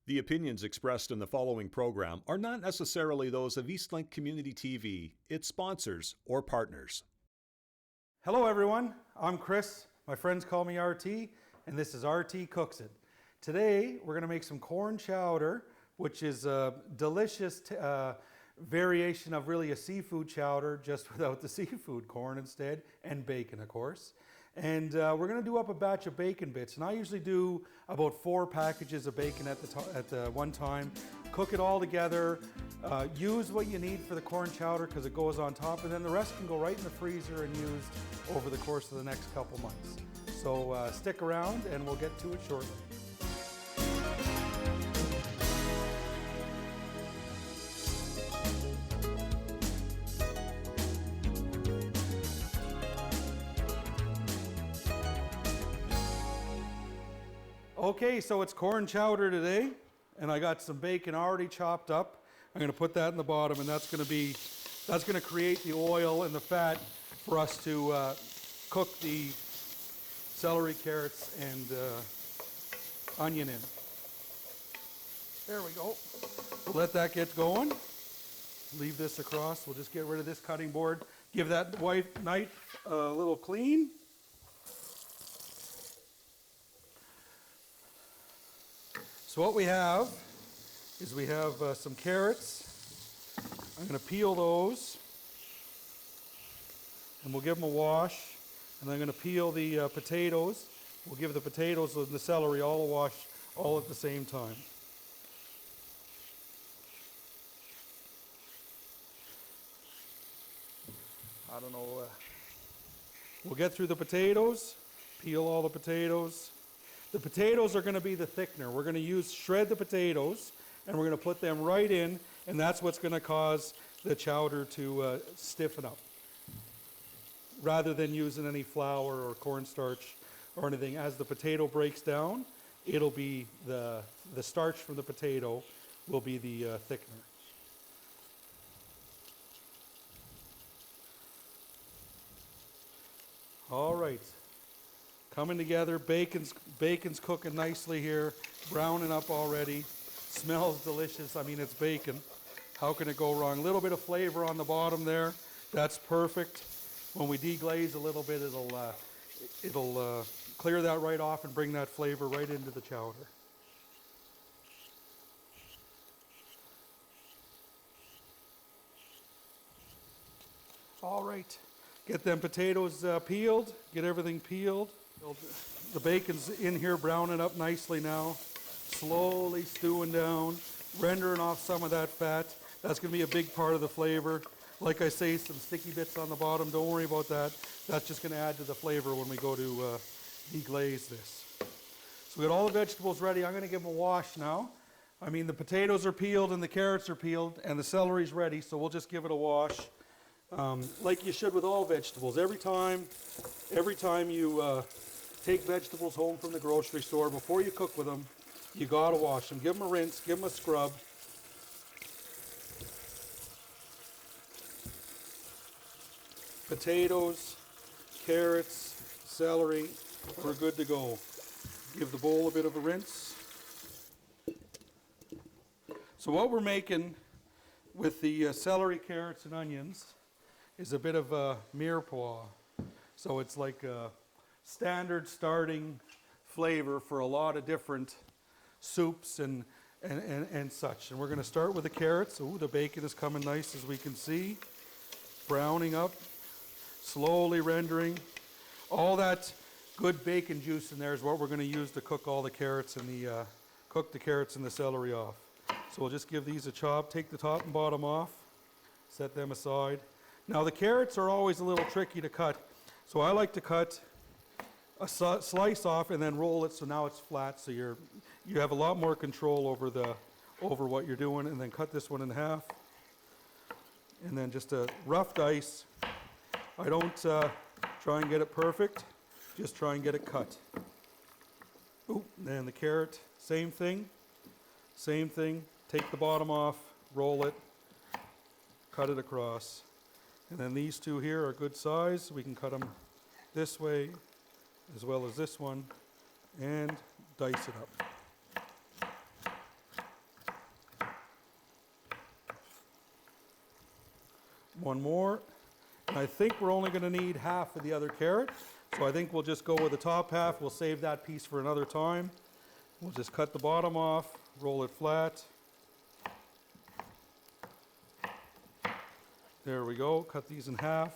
The opinions expressed in the following program are not necessarily those of Eastlink Community TV, its sponsors, or partners. Hello everyone, I'm Chris. My friends call me RT, and this is RT Cooks It. Today we're going to make some corn chowder, which is a delicious variation of really a seafood chowder, just without the seafood, corn instead, and bacon of course. And we're going to do up a batch of bacon bits, and I usually do about 4 packages of bacon at one time. Cook it all together, use what you need for the corn chowder because it goes on top, and then the rest can go right in the freezer and used over the course of the next couple months. So stick around and we'll get to it shortly. Okay, so it's corn chowder today, and I got some bacon already chopped up. I'm going to put that in the bottom, and that's going to create the oil and the fat for us to cook the celery, carrots, and onion in. There we go. We'll let that get going. Leave this across. We'll just get rid of this cutting board. Give that white knife a little clean. So what we have is some carrots. I'm going to peel those, and we'll give them a wash. And I'm going to peel the potatoes. We'll give the potatoes and the celery all a wash, all at the same time. I don't know. We'll get through the potatoes, peel all the potatoes. The potatoes are going to be the thickener. We're going to shred the potatoes, and we're going to put them right in, and that's what's going to cause the chowder to stiffen up. Rather than using any flour or cornstarch or anything, as the potato breaks down, it'll be the starch from the potato will be the thickener. All right. Coming together, bacon's cooking nicely here, browning up already. Smells delicious. I mean, it's bacon. How can it go wrong? A little bit of flavor on the bottom there. That's perfect. When we deglaze a little bit, it'll clear that right off and bring that flavor right into the chowder. All right. Get them potatoes peeled. Get everything peeled. The bacon's in here browning up nicely now, slowly stewing down, rendering off some of that fat. That's going to be a big part of the flavor. Like I say, some sticky bits on the bottom, don't worry about that. That's just going to add to the flavor when we go to deglaze this. So we got all the vegetables ready. I'm going to give them a wash now. I mean, the potatoes are peeled and the carrots are peeled and the celery's ready, so we'll just give it a wash. Like you should with all vegetables. Every time you take vegetables home from the grocery store, before you cook with them, you gotta wash them. Give them a rinse, give them a scrub. Potatoes, carrots, celery, we're good to go. Give the bowl a bit of a rinse. So what we're making with the celery, carrots, and onions is a bit of a mirepoix. So it's like a standard starting flavor for a lot of different soups and such. And we're going to start with the carrots. Ooh, the bacon is coming nice, as we can see. Browning up, slowly rendering. All that good bacon juice in there is what we're going to use to cook all the carrots and cook the carrots and the celery off. So we'll just give these a chop, take the top and bottom off, set them aside. Now the carrots are always a little tricky to cut, so I like to cut a slice off and then roll it so now it's flat, so you have a lot more control over what you're doing. And then cut this one in half, and then just a rough dice. I don't try and get it perfect, just try and get it cut. Ooh, and the carrot, same thing. Take the bottom off, roll it, cut it across. And then these two here are good size. We can cut them this way as well as this one and dice it up. one more. And I think we're only going to need half of the other carrot. So I think we'll just go with the top half. We'll save that piece for another time. We'll just cut the bottom off, roll it flat. There we go. Cut these in half.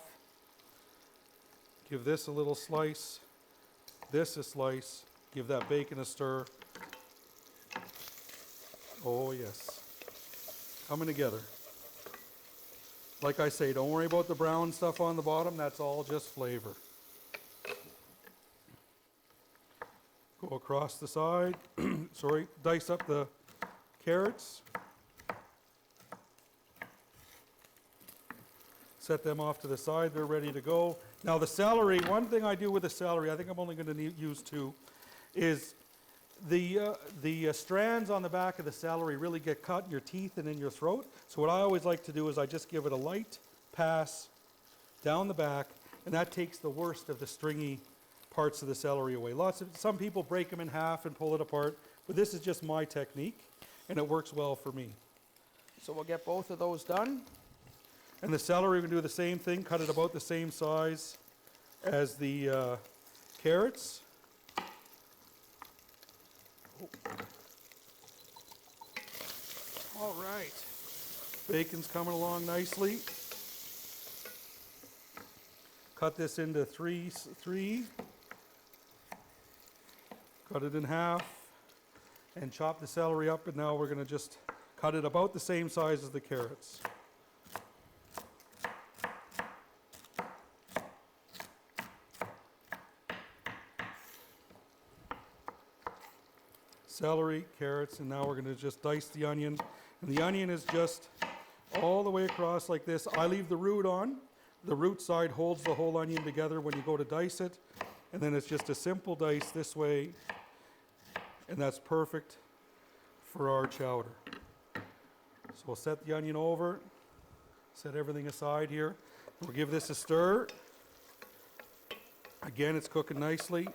Give this a little slice. This a slice. Give that bacon a stir. Oh yes. Coming together. Like I say, don't worry about the brown stuff on the bottom. That's all just flavor. Go across the side. Sorry, dice up the carrots. Set them off to the side. They're ready to go. Now the celery, one thing I do with the celery, I think I'm only going to use two, is the strands on the back of the celery really get caught in your teeth and in your throat. So what I always like to do is I just give it a light pass down the back, and that takes the worst of the stringy parts of the celery away. Some people break them in half and pull it apart, but this is just my technique, and it works well for me. So we'll get both of those done. And the celery, we can do the same thing, cut it about the same size as the carrots. All right. Bacon's coming along nicely. Cut this into three. Cut it in half and chop the celery up, and now we're going to just cut it about the same size as the carrots. Celery, carrots, and now we're going to just dice the onion. And the onion is just all the way across like this. I leave the root on. The root side holds the whole onion together when you go to dice it. And then it's just a simple dice this way. And that's perfect for our chowder. So we'll set the onion over, set everything aside here. We'll give this a stir. Again, it's cooking nicely.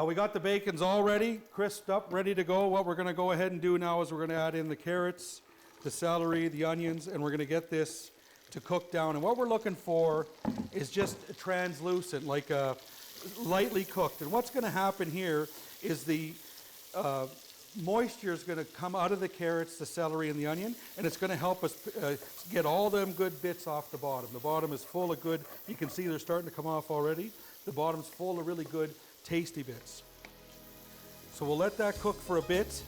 We got the bacons all ready, crisped up, ready to go. What we're going to go ahead and do now is we're going to add in the carrots, the celery, the onions, and we're going to get this to cook down. And what we're looking for is just translucent, like lightly cooked. And what's going to happen here is the moisture is going to come out of the carrots, the celery, and the onion, and it's going to help us get all them good bits off the bottom. The bottom is full of good, you can see they're starting to come off already. The bottom's full of really good tasty bits. So we'll let that cook for a bit.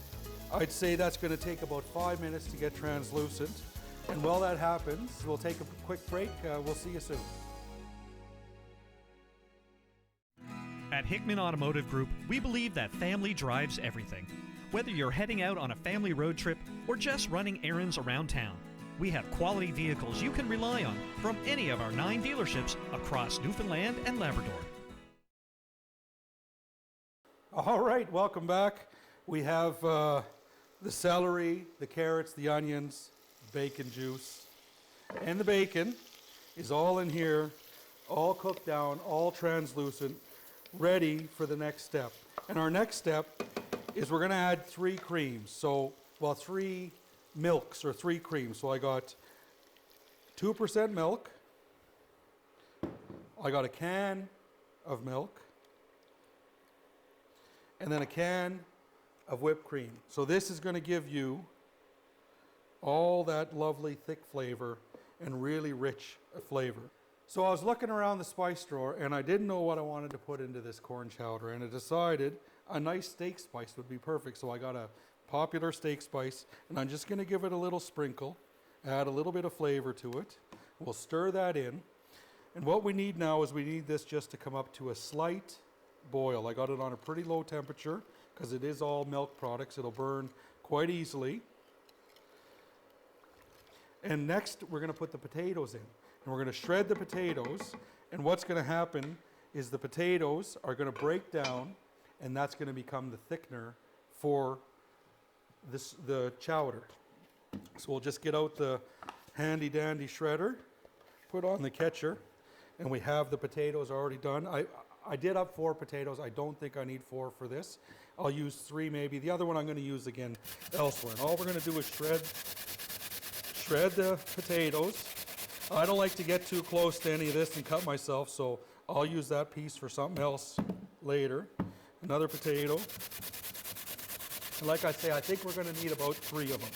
I'd say that's going to take about 5 minutes to get translucent. And while that happens, we'll take a quick break. We'll see you soon. At Hickman Automotive Group, we believe that family drives everything. Whether you're heading out on a family road trip or just running errands around town, we have quality vehicles you can rely on from any of our 9 dealerships across Newfoundland and Labrador. All right, welcome back. We have the celery, the carrots, the onions, bacon juice, and the bacon is all in here, all cooked down, all translucent, ready for the next step. And our next step is we're going to add 3 creams. So, well, 3 milks or 3 creams. So I got 2% milk. I got a can of milk. And then a can of whipped cream. So this is going to give you all that lovely thick flavor and really rich flavor. So I was looking around the spice drawer and I didn't know what I wanted to put into this corn chowder, and I decided a nice steak spice would be perfect. So I got a popular steak spice and I'm just going to give it a little sprinkle, add a little bit of flavor to it. We'll stir that in. And what we need now is we need this just to come up to a slight boil. I got it on a pretty low temperature because it is all milk products. It'll burn quite easily. And next we're going to put the potatoes in. And we're going to shred the potatoes. And what's going to happen is the potatoes are going to break down, and that's going to become the thickener for the chowder. So we'll just get out the handy dandy shredder, put on the catcher, and we have the potatoes already done. I did up 4 potatoes. I don't think I need 4 for this. I'll use 3 maybe. The other one I'm going to use again elsewhere. And all we're going to do is shred the potatoes. I don't like to get too close to any of this and cut myself, so I'll use that piece for something else later. Another potato. And like I say, I think we're going to need about 3 of them.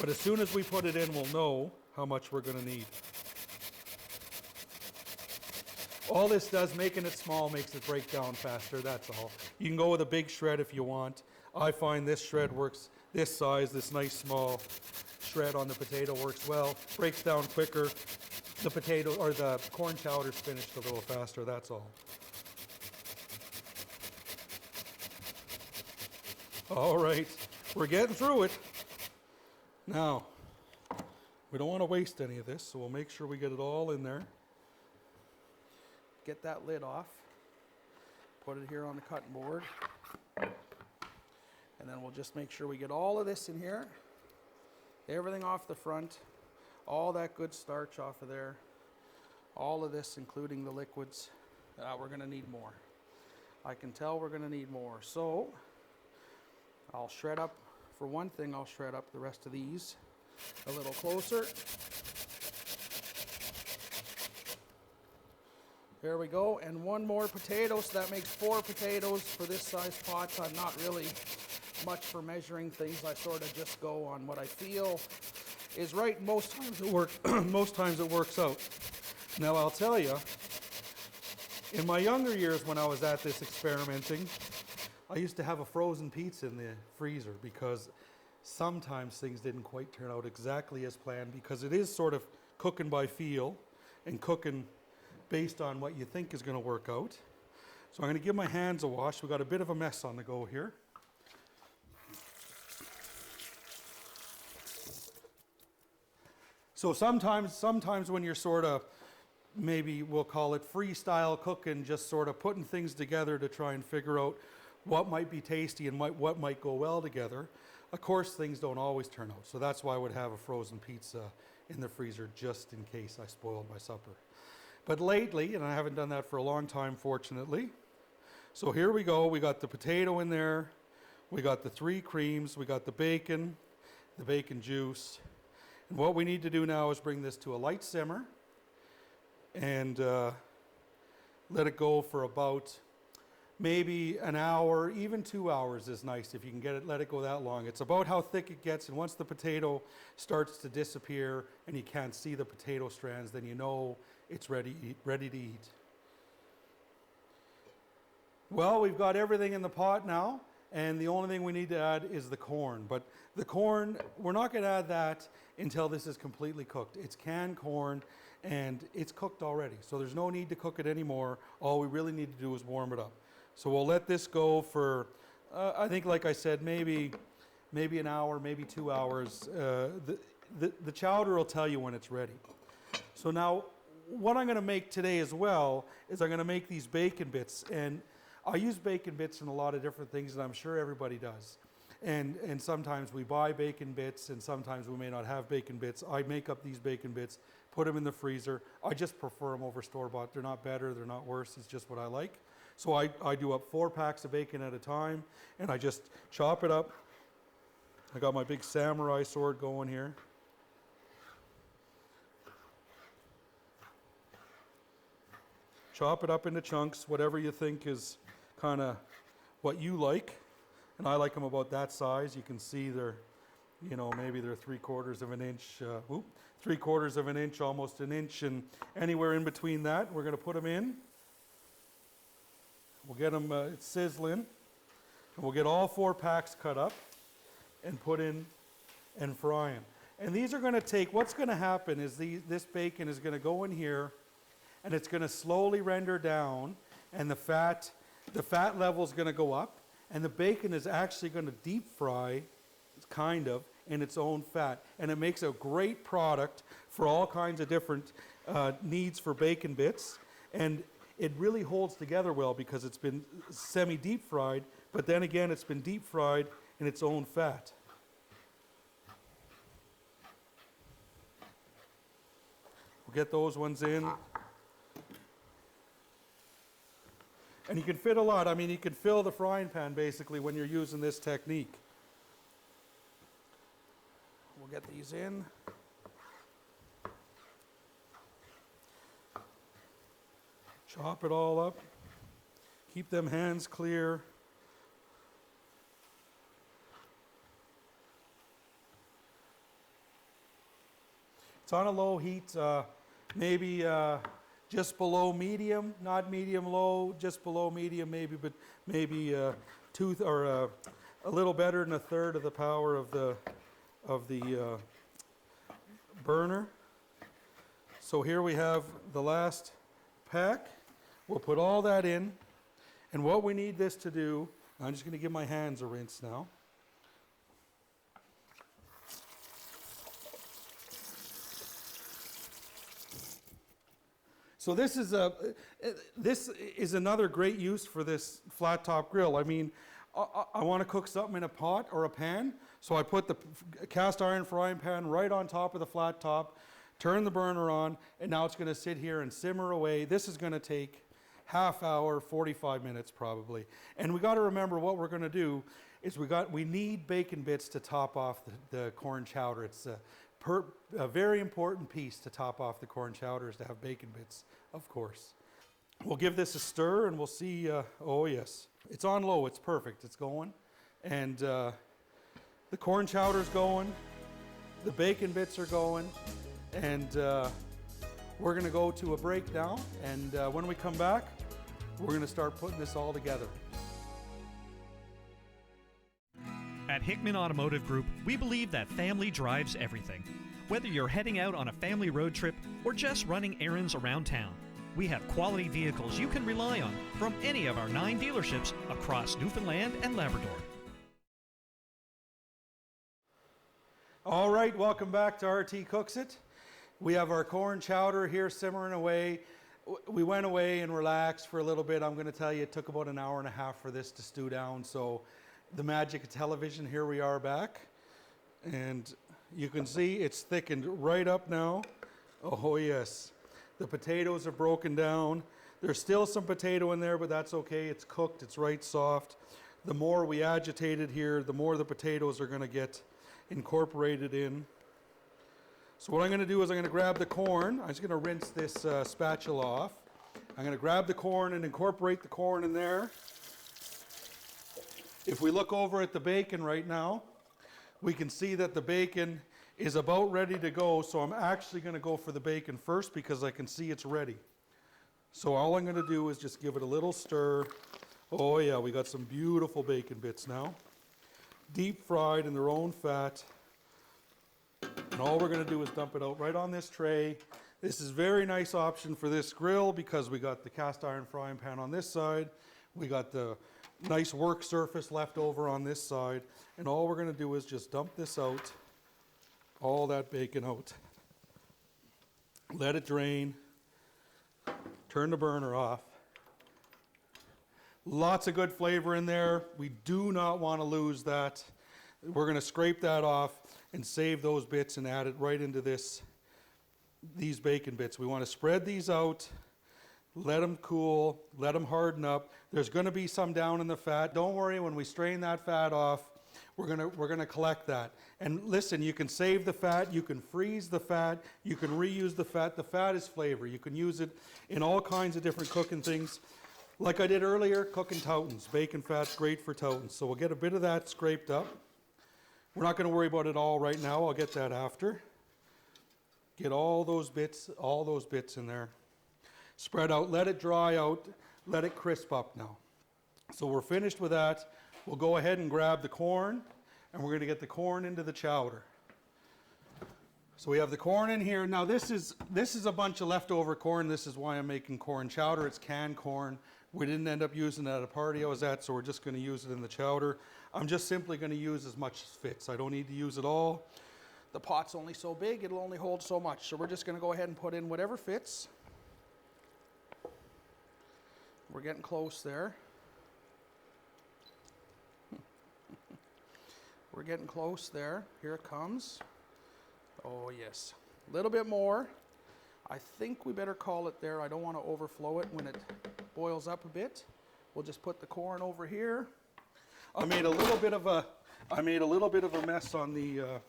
But as soon as we put it in, we'll know how much we're going to need. All this does, making it small, makes it break down faster, that's all. You can go with a big shred if you want. I find this shred works, this size, this nice small shred on the potato works well. Breaks down quicker. The potato, or the corn chowder's finished a little faster, that's all. All right, we're getting through it. Now, we don't want to waste any of this, so we'll make sure we get it all in there. Get that lid off. Put it here on the cutting board. And then we'll just make sure we get all of this in here. Everything off the front. All that good starch off of there. All of this, including the liquids. We're going to need more. I can tell we're going to need more. So, I'll shred up, for one thing, I'll shred up the rest of these a little closer. There we go, and 1 more potato, so that makes 4 potatoes for this size pot. I'm not really much for measuring things. I sort of just go on what I feel is right. Most times it works out. Now I'll tell you, in my younger years when I was at this experimenting, I used to have a frozen pizza in the freezer because sometimes things didn't quite turn out exactly as planned, because it is sort of cooking by feel and cooking based on what you think is going to work out. So I'm going to give my hands a wash. We've got a bit of a mess on the go here. So sometimes when you're sort of, maybe we'll call it freestyle cooking, just sort of putting things together to try and figure out what might be tasty and what might go well together, of course things don't always turn out. So that's why I would have a frozen pizza in the freezer just in case I spoiled my supper. But lately, and I haven't done that for a long time, fortunately. So here we go. We got the potato in there. We got the 3 creams. We got the bacon juice. And what we need to do now is bring this to a light simmer and let it go for about maybe an hour, even 2 hours is nice if you can let it go that long. It's about how thick it gets, and once the potato starts to disappear and you can't see the potato strands, then you know it's ready to eat. Well, we've got everything in the pot now, and the only thing we need to add is the corn. But the corn, we're not going to add that until this is completely cooked. It's canned corn, and it's cooked already, so there's no need to cook it anymore. All we really need to do is warm it up. So we'll let this go for, I think, like I said, maybe an hour, maybe 2 hours. The chowder will tell you when it's ready. So now, what I'm going to make today as well is I'm going to make these bacon bits, and I use bacon bits in a lot of different things, and I'm sure everybody does. And sometimes we buy bacon bits, and sometimes we may not have bacon bits. I make up these bacon bits, put them in the freezer. I just prefer them over store-bought. They're not better, they're not worse, it's just what I like. So I do up 4 packs of bacon at a time, and I just chop it up. I got my big samurai sword going here. Chop it up into chunks, whatever you think is kind of what you like. And I like them about that size. You can see they're, maybe they're 3/4 of an inch, 3/4 of an inch, almost an inch, and anywhere in between that, we're going to put them in. We'll get them sizzling, and we'll get all 4 packs cut up and put in and fry them. And these are going to take, what's going to happen is this bacon is going to go in here, and it's going to slowly render down, and the fat level is going to go up, and the bacon is actually going to deep fry, kind of, in its own fat. And it makes a great product for all kinds of different needs for bacon bits. And it really holds together well because it's been semi-deep fried, but then again it's been deep fried in its own fat. We'll get those ones in. And you can fit a lot. I mean, you can fill the frying pan basically when you're using this technique. We'll get these in. Chop it all up. Keep them hands clear. It's on a low heat, maybe just below medium, not medium low, just below medium maybe, but maybe a little better than a third of the power of the burner. So here we have the last pack. We'll put all that in, and what we need this to do, I'm just going to give my hands a rinse now. So this is another great use for this flat top grill. I mean, I want to cook something in a pot or a pan, so I put the cast iron frying pan right on top of the flat top, turn the burner on, and now it's going to sit here and simmer away. This is going to take half hour, 45 minutes probably. And we got to remember what we're going to do is we need bacon bits to top off the corn chowder. It's a very important piece to top off the corn chowder is to have bacon bits, of course. We'll give this a stir and we'll see, oh yes, it's on low, it's perfect, it's going. And the corn chowder's going, the bacon bits are going, and we're gonna go to a break now, and when we come back, we're gonna start putting this all together. At Hickman Automotive Group, we believe that family drives everything. Whether you're heading out on a family road trip or just running errands around town, we have quality vehicles you can rely on from any of our 9 dealerships across Newfoundland and Labrador. All right, welcome back to RT Cooks It. We have our corn chowder here simmering away. We went away and relaxed for a little bit. I'm going to tell you it took about an hour and a half for this to stew down. So the magic of television, here we are back. And you can see it's thickened right up now. Oh yes. The potatoes are broken down. There's still some potato in there, but that's okay. It's cooked, it's right soft. The more we agitate it here, the more the potatoes are going to get incorporated in. So what I'm going to do is I'm going to grab the corn. I'm just going to rinse this spatula off. I'm going to grab the corn and incorporate the corn in there. If we look over at the bacon right now, we can see that the bacon is about ready to go, so I'm actually going to go for the bacon first because I can see it's ready. So all I'm going to do is just give it a little stir. Oh yeah, we got some beautiful bacon bits now. Deep fried in their own fat. And all we're going to do is dump it out right on this tray. This is a very nice option for this grill because we got the cast iron frying pan on this side. We got the nice work surface left over on this side. And all we're going to do is just dump this out. All that bacon out. Let it drain. Turn the burner off. Lots of good flavor in there. We do not want to lose that. We're going to scrape that off and save those bits and add it right into these bacon bits. We want to spread these out, let them cool, let them harden up. There's going to be some down in the fat. Don't worry, when we strain that fat off, we're going to collect that. And listen, you can save the fat, you can freeze the fat, you can reuse the fat. The fat is flavor. You can use it in all kinds of different cooking things. Like I did earlier, cooking toutons. Bacon fat's great for toutons. So we'll get a bit of that scraped up. We're not going to worry about it all right now. I'll get that after. Get all those bits in there. Spread out, let it dry out, let it crisp up now. So we're finished with that. We'll go ahead and grab the corn, and we're going to get the corn into the chowder. So we have the corn in here. Now this is a bunch of leftover corn. This is why I'm making corn chowder. It's canned corn. We didn't end up using it at a party I was at, so we're just going to use it in the chowder. I'm just simply going to use as much as fits. I don't need to use it all. The pot's only so big, it'll only hold so much. So we're just going to go ahead and put in whatever fits. We're getting close there. We're getting close there. Here it comes. Oh yes, a little bit more. I think we better call it there. I don't want to overflow it when it boils up a bit. We'll just put the corn over here. I made a little bit of a mess on the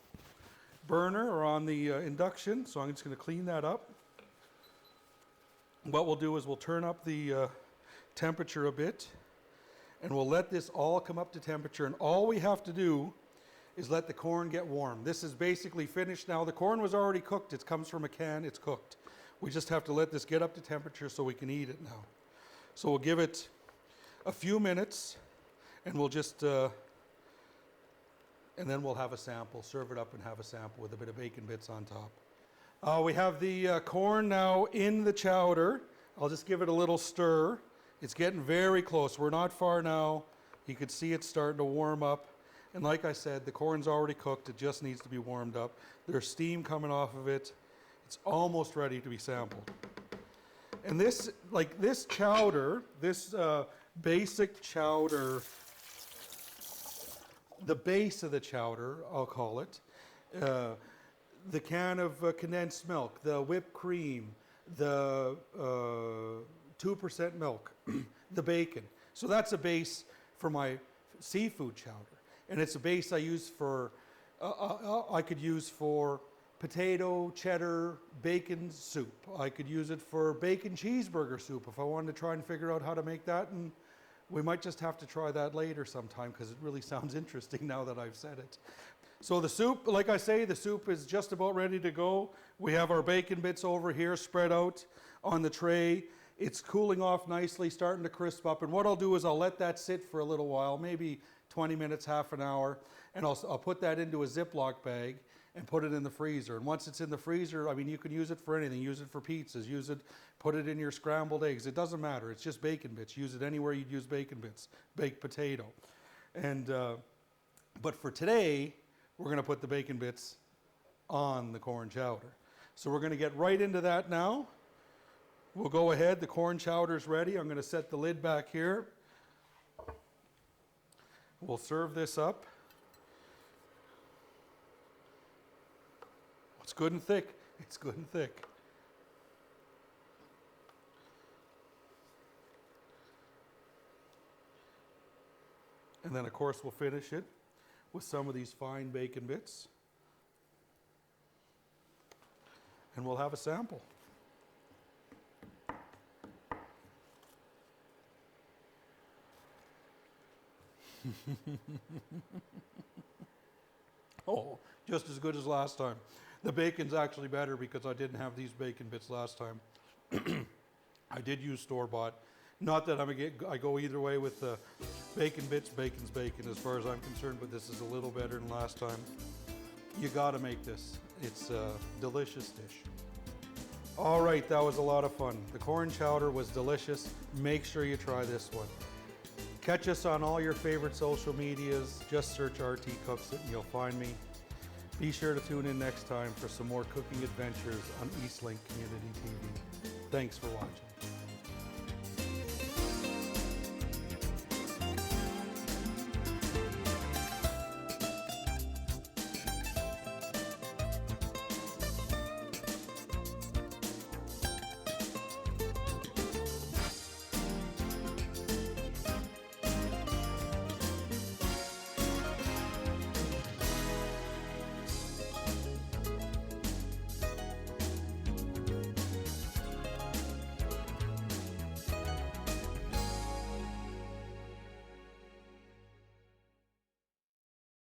burner or on the induction, so I'm just going to clean that up. what we'll do is we'll turn up the temperature a bit, and we'll let this all come up to temperature, and all we have to do is let the corn get warm. This is basically finished now. The corn was already cooked. It comes from a can. It's cooked. We just have to let this get up to temperature so we can eat it now. So we'll give it a few minutes, and we'll just, and then we'll have a sample. Serve it up and have a sample with a bit of bacon bits on top. We have the corn now in the chowder. I'll just give it a little stir. It's getting very close. We're not far now. You can see it's starting to warm up. And like I said, the corn's already cooked. It just needs to be warmed up. There's steam coming off of it. It's almost ready to be sampled. And this, like this chowder, this basic chowder, the base of the chowder, I'll call it, the can of condensed milk, the whipped cream, the 2% milk, the bacon. So that's a base for my seafood chowder. And it's a base I use for, I could use for potato, cheddar, bacon soup. I could use it for bacon cheeseburger soup if I wanted to try and figure out how to make that. And we might just have to try that later sometime because it really sounds interesting now that I've said it. So the soup, like I say, the soup is just about ready to go. We have our bacon bits over here spread out on the tray. It's cooling off nicely, starting to crisp up. And what I'll do is I'll let that sit for a little while, maybe 20 minutes, half an hour, and I'll put that into a Ziploc bag and put it in the freezer. And once it's in the freezer, I mean, you can use it for anything. Use it for pizzas, use it, put it in your scrambled eggs. It doesn't matter. It's just bacon bits. Use it anywhere you'd use bacon bits, baked potato. And, but for today, we're gonna put the bacon bits on the corn chowder. So we're gonna get right into that now. We'll go ahead, the corn chowder's ready. I'm gonna set the lid back here. We'll serve this up. It's good and thick. It's good and thick. And then of course we'll finish it with some of these fine bacon bits. And we'll have a sample. Oh, just as good as last time. The bacon's actually better because I didn't have these bacon bits last time. I did use store-bought. Not that I go either way with the bacon bits. Bacon's bacon as far as I'm concerned, but this is a little better than last time. You gotta make this. It's a delicious dish. All right, that was a lot of fun. The corn chowder was delicious. Make sure you try this one. Catch us on all your favorite social medias. Just search RT Cooks It and you'll find me. Be sure to tune in next time for some more cooking adventures on Eastlink Community TV. Thanks for watching.